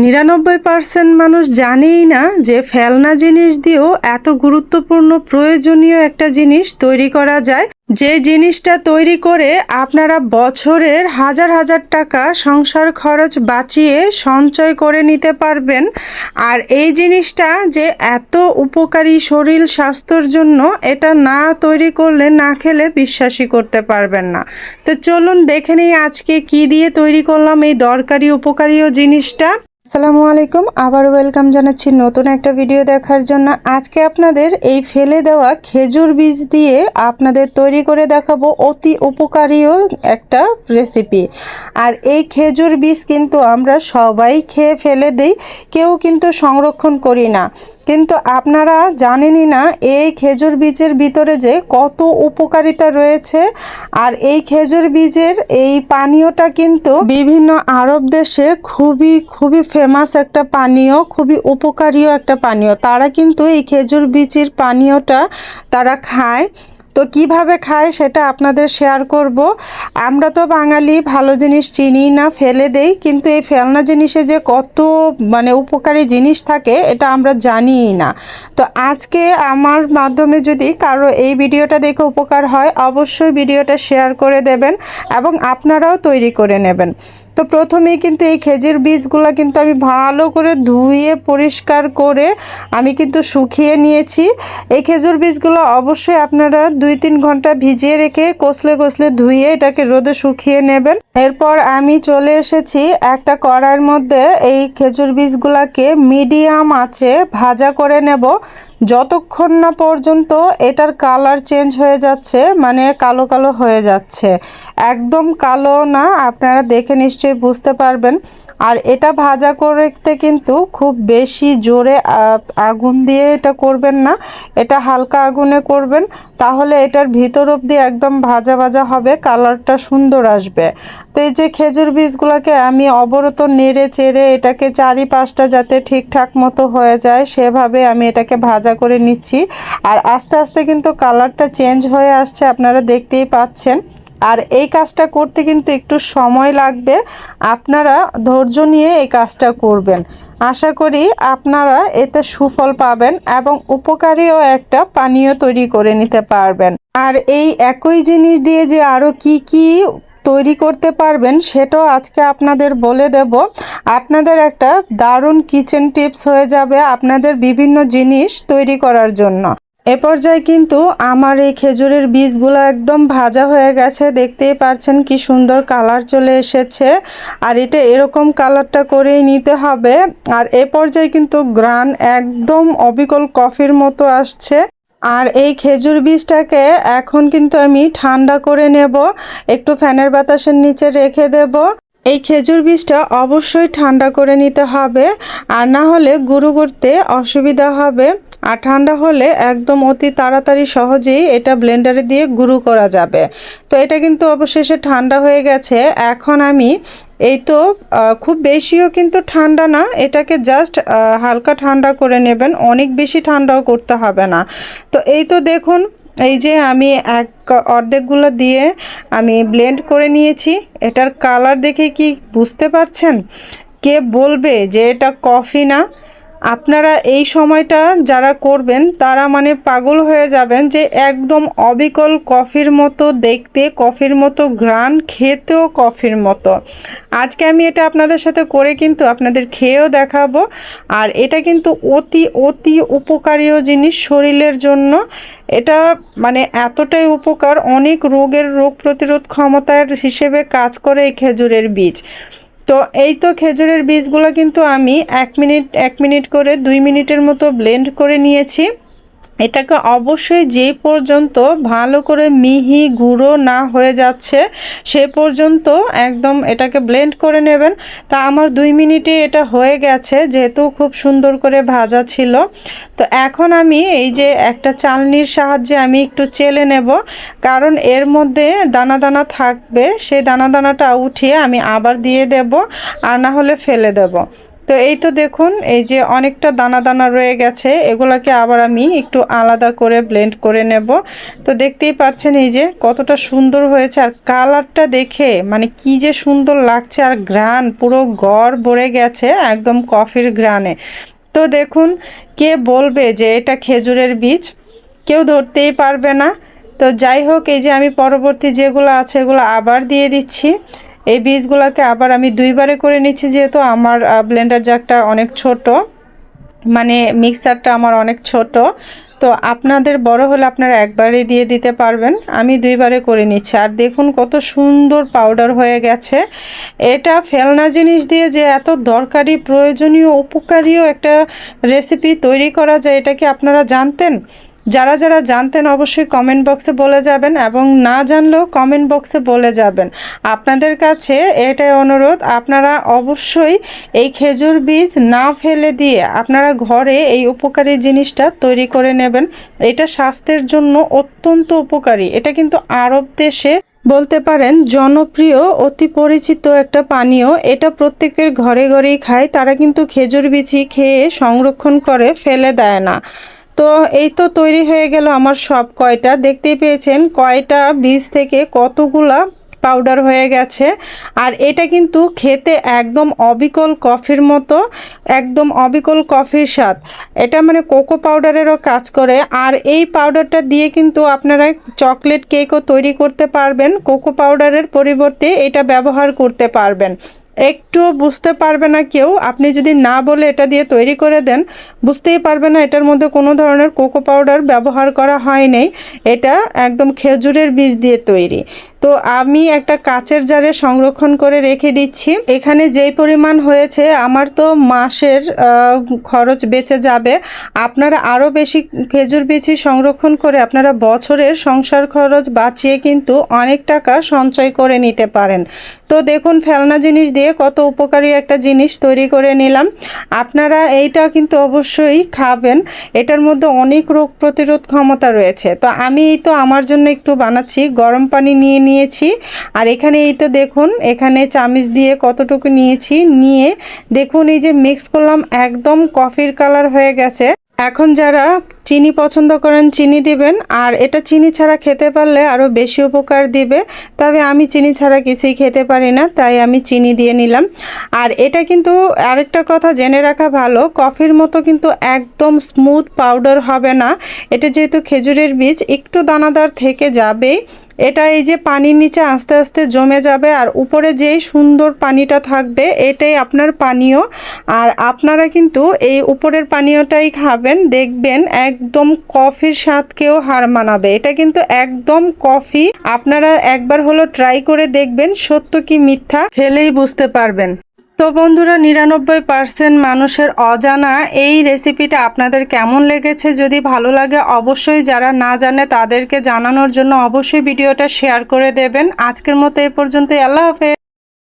99% মানুষ জানেই না যে ফেলনা জিনিস দিয়েও এত গুরুত্বপূর্ণ প্রয়োজনীয় একটা জিনিস তৈরি করা যায়, যে জিনিসটা তৈরি করে আপনারা বছরের হাজার হাজার টাকা সংসার খরচ বাঁচিয়ে সঞ্চয় করে নিতে পারবেন। আর এই জিনিসটা যে এত উপকারী শরীর স্বাস্থ্যের জন্য, এটা না তৈরি করলে, না খেলে বিশ্বাসই করতে পারবেন না। তো চলুন দেখে নিই আজকে কি দিয়ে তৈরি করলাম এই দরকারি উপকারী জিনিসটা। আসসালামু আলাইকুম, আবার ওয়েলকাম জানাচ্ছি নতুন একটা ভিডিও দেখার জন্য। আজকে আপনাদের এই ফেলে দেওয়া খেজুর বীজ দিয়ে আপনাদের তৈরি করে দেখাবো অতি উপকারীও একটা রেসিপি। আর এই খেজুর বীজ কিন্তু আমরা সবাই খেয়ে ফেলে দিই, কেউ কিন্তু সংরক্ষণ করি না। কিন্তু আপনারা জানেনই না এই খেজুর বীজের ভিতরে যে কত উপকারিতা রয়েছে। আর এই খেজুর বীজের এই পানীয়টা কিন্তু বিভিন্ন আরব দেশে খুবই ফেমাস একটা পানীয়, খুবই উপকারীও একটা পানীয়। তারা কিন্তু এই খেজুর বীজের পানীয়টা তারা খায়। তো কিভাবে খায় সেটা আপনাদের শেয়ার করব। আমরা তো বাঙালি, ভালো জিনিস চিনি না, ফেলে দেই, কিন্তু এই ফেলনা জিনিসে যে কত উপকারী জিনিস থাকে এটা আমরা জানিই না। তো আজকে আমার মাধ্যমে যদি কারো এই ভিডিওটা দেখে উপকার হয়, অবশ্যই ভিডিওটা শেয়ার করে দেবেন এবং আপনারাও তৈরি করে নেবেন। তো প্রথমেই কিন্তু এই খেজুর বীজগুলো কিন্তু আমি ভালো করে ধুয়ে পরিষ্কার করে আমি কিন্তু শুকিয়ে নিয়েছি। এই খেজুর বীজগুলো অবশ্যই আপনারা 2-3 ঘন্টা ভিজিয়ে রেখে কষলে ধুয়ে এটাকে রোদে শুকিয়ে নেবেন। এরপর আমি চলে এসেছি একটা কড়াইয়ের মধ্যে এই খেজুর বীজগুলোকে মিডিয়াম আঁচে ভাজা করে নেব, যতক্ষণ না পর্যন্ত এটার কালার চেঞ্জ হয়ে যাচ্ছে, কালো কালো হয়ে যাচ্ছে। একদম কালো না, আপনারা দেখে নিশ্চয়ই বুঝতে পারবেন। আর এটা ভাজা করতে কিন্তু খুব বেশি জোরে আগুন দিয়ে এটা করবেন না, এটা হালকা আগুনে করবেন, তাহলে এটার ভিতর অবধি একদম ভাজা ভাজা হবে, কালারটা সুন্দর আসবে। তো এই যে খেজুর বীজগুলোকে আমি অবরত নেড়ে চেড়ে এটাকে চারিপাশটা যাতে ঠিকঠাক মতো হয়ে যায় সেভাবে আমি এটাকে ভাজা করে নিচ্ছি। আর আস্তে আস্তে কিন্তু কালারটা চেঞ্জ হয়ে আসছে, আপনারা দেখতেই পাচ্ছেন। আর এই কাজটা করতে কিন্তু একটু সময় লাগবে, আপনারা ধৈর্য নিয়ে এই কাজটা করবেন। আশা করি আপনারা এতে সুফল পাবেন এবং উপকারীও একটা পানীয় তৈরি করে নিতে পারবেন। আর এই একই জিনিস দিয়ে যে আরও কি তৈরি করতে পারবেন সেটাও আজকে আপনাদের বলে দেব। আপনাদের একটা দারুণ কিচেন টিপস হয়ে যাবে আপনাদের বিভিন্ন জিনিস তৈরি করার জন্য। এ পর্যায়ে কিন্তু আমার এই খেজুরের বীজগুলো একদম ভাজা হয়ে গেছে, দেখতেই পাচ্ছেন কি সুন্দর কালার চলে এসেছে। আর এটা এরকম কালারটা করেই নিতে হবে। আর এ পর্যায়ে কিন্তু গ্রান একদম অবিকল কফির মতো আসছে। আর এই খেজুর বীজটাকে এখন কিন্তু আমি ঠান্ডা করে নেব, একটু ফ্যানের বাতাসের নিচে রেখে দেব। এই খেজুর বীজটা অবশ্যই ঠান্ডা করে নিতে হবে, আর না হলে গুঁড়ো করতে অসুবিধা হবে। আর ঠান্ডা হলে একদম অতি তাড়াতাড়ি সহজেই এটা ব্লেন্ডারে দিয়ে গুঁড়ো করা যাবে। তো এটা কিন্তু অবশেষে ঠান্ডা হয়ে গেছে। এখন আমি এই তো খুব বেশিও কিন্তু ঠান্ডা না, এটাকে জাস্ট হালকা ঠান্ডা করে নেবেন, অনেক বেশি ঠান্ডাও করতে হবে না। তো এই তো দেখুন, এই যে আমি অর্ধেকগুলো দিয়ে আমি ব্লেন্ড করে নিয়েছি। এটার কালার দেখে কি বুঝতে পারছেন? কে বলবে যে এটা কফি না? আপনারা এই সময়টা যারা করবেন তারা পাগল হয়ে যাবেন যে একদম অবিকল কফির মতো দেখতে, কফির মতো ঘ্রাণ, খেতেও কফির মতো। আজকে আমি এটা আপনাদের সাথে করে কিন্তু আপনাদের খেয়েও দেখাবো। আর এটা কিন্তু অতি উপকারীও জিনিস শরীরের জন্য। এটা এতটাই উপকার, অনেক রোগ প্রতিরোধ ক্ষমতার হিসেবে কাজ করে এই খেজুরের বীজ। তো এই তো খেজুরের বীজগুলো কিন্তু আমি 1 মিনিট করে 2 মিনিটের মতো ব্লেন্ড করে নিয়েছি। এটাকে অবশ্যই যে পর্যন্ত ভালো করে মিহি গুঁড়ো না হয়ে যাচ্ছে সে পর্যন্ত একদম এটাকে ব্লেন্ড করে নেবেন। তা আমার 2 মিনিটে এটা হয়ে গেছে, যেহেতু খুব সুন্দর করে ভাজা ছিল। তো এখন আমি এই যে একটা চালনির সাহায্যে আমি একটু চেলে নেব, কারণ এর মধ্যে দানা দানা থাকবে, সেই দানাটা উঠিয়ে আমি আবার দিয়ে দেব, আর না হলে ফেলে দেব। তো তো এই তো দেখুন এই যে অনেকটা দানা দানা রয়ে গেছে, এগুলাকে আবার আমি একটু আলাদা করে ব্লেন্ড করে নেব। তো দেখতেই পাচ্ছেন এই যে কতটা সুন্দর হয়েছে, আর কালারটা দেখে মানে কি যে সুন্দর লাগছে, আর ঘ্রাণ পুরো ঘর ভরে গেছে একদম কফির ঘ্রাণে। তো দেখুন, কে বলবে যে এটা খেজুরের বীজ? কেউ ধরতেই পারবে না। তো যাই হোক, এই যে আমি পরবর্তী যেগুলো আছে এগুলো আবার দিয়ে দিচ্ছি। এই বীজগুলোকে আবার আমি দুইবারে করে নিচ্ছি, যেহেতু আমার ব্লেন্ডার জারটা অনেক ছোট, মানে মিক্সারটা আমার অনেক ছোট। তো আপনাদের বড় হলে আপনারা একবারেই দিয়ে দিতে পারবেন, আমি দুইবারে করে নিচ্ছি। আর দেখুন কত সুন্দর পাউডার হয়ে গেছে। এটা ফেলনা জিনিস দিয়ে যে এত দরকারি, প্রয়োজনীয়, উপকারীও একটা রেসিপি তৈরি করা যায়, এটা কি আপনারা জানতেন? যারা যারা জানতেন অবশ্যই কমেন্ট বক্সে বলে যাবেন, এবং না জানলেও কমেন্ট বক্সে বলে যাবেন। আপনাদের কাছে এটাই অনুরোধ, আপনারা অবশ্যই এই খেজুর বীজ না ফেলে দিয়ে আপনারা ঘরে এই উপকারী জিনিসটা তৈরি করে নেবেন। এটা স্বাস্থ্যের জন্য অত্যন্ত উপকারী। এটা কিন্তু আরব দেশে বলতে পারেন জনপ্রিয়, অতি পরিচিত একটা পানীয়। এটা প্রত্যেকের ঘরে ঘরেই খায়, তারা কিন্তু খেজুর বিচি খেয়ে সংরক্ষণ করে ফেলে দেয় না। তো এই তো তৈরি হয়ে গেল আমার সব কয়টা, দেখতেই পেয়েছেন কয়টা বীজ থেকে কতগুলা পাউডার হয়ে গেছে। আর এটা কিন্তু খেতে একদম অবিকল কফির মতো, একদম অবিকল কফির স্বাদ। এটা মানে কোকো পাউডারেরও কাজ করে। আর এই পাউডারটা দিয়ে কিন্তু আপনারা চকলেট কেকও তৈরি করতে পারবেন, কোকো পাউডারের পরিবর্তে এটা ব্যবহার করতে পারবেন। একটু বুঝতে পারবে না কেউ, আপনি যদি না বলে এটা দিয়ে তৈরি করে দেন, বুঝতেই পারবে না এটার মধ্যে কোনো ধরনের কোকো পাউডার ব্যবহার করা হয়নি। এটা একদম খেজুরের বীজ দিয়ে তৈরি। তো আমি একটা কাচের জারে সংরক্ষণ করে রেখে দিচ্ছি। এখানে যেই পরিমাণ হয়েছে আমার তো মাসের খরচ বেঁচে যাবে। আপনারা আরও বেশি খেজুর বিচি সংরক্ষণ করে আপনারা বছরের সংসার খরচ বাঁচিয়ে কিন্তু অনেক টাকা সঞ্চয় করে নিতে পারেন। তো দেখুন ফেলনা জিনিস দিয়ে কত উপকারী একটা জিনিস তৈরি করে নিলাম। আপনারা এইটা কিন্তু অবশ্যই খাবেন, এটার মধ্যে অনেক রোগ প্রতিরোধ ক্ষমতা রয়েছে। তো আমি এই তো আমার জন্য একটু বানাচ্ছি, গরম পানি নিয়েছি। আর এখানে এই তো দেখুন, এখানে চামচ দিয়ে কতটুকু নিয়েছি, নিয়ে দেখুন এই যে মিক্স করলাম, একদম কফির কালার হয়ে গেছে। এখন যারা চিনি পছন্দ করেন চিনি দিবেন, আর এটা চিনি ছাড়া খেতে পারলে আরও বেশি উপকার দিবে। তবে আমি চিনি ছাড়া কিছুই খেতে পারি না, তাই আমি চিনি দিয়ে নিলাম। আর এটা কিন্তু আরেকটা কথা জেনে রাখা ভালো, কফির মতো কিন্তু একদম স্মুথ পাউডার হবে না। এটা যেহেতু খেজুরের বীজ, একটু দানাদার থেকে যাবেই। এটা এই যে পানির নিচে আস্তে আস্তে জমে যাবে, আর উপরে যেই সুন্দর পানিটা থাকবে এটাই আপনার পানীয়। আর আপনারা কিন্তু এই উপরের পানীয়টাই খাবেন, দেখবেন একদম কফির স্বাদকেও হার মানাবে। এটা কিন্তু একদম কফি। আপনারা একবার হলো ট্রাই করে দেখবেন, সত্য কি মিথ্যা খেলেই বুঝতে পারবেন। তো বন্ধুরা, 99% মানুষের অজানা এই রেসিপিটা আপনাদের কেমন লেগেছে? যদি ভালো লাগে অবশ্যই, যারা না জানে তাদেরকে জানানোর জন্য অবশ্যই ভিডিওটা শেয়ার করে দেবেন। আজকের মতো এ পর্যন্তই, আল্লাহ হাফেজ।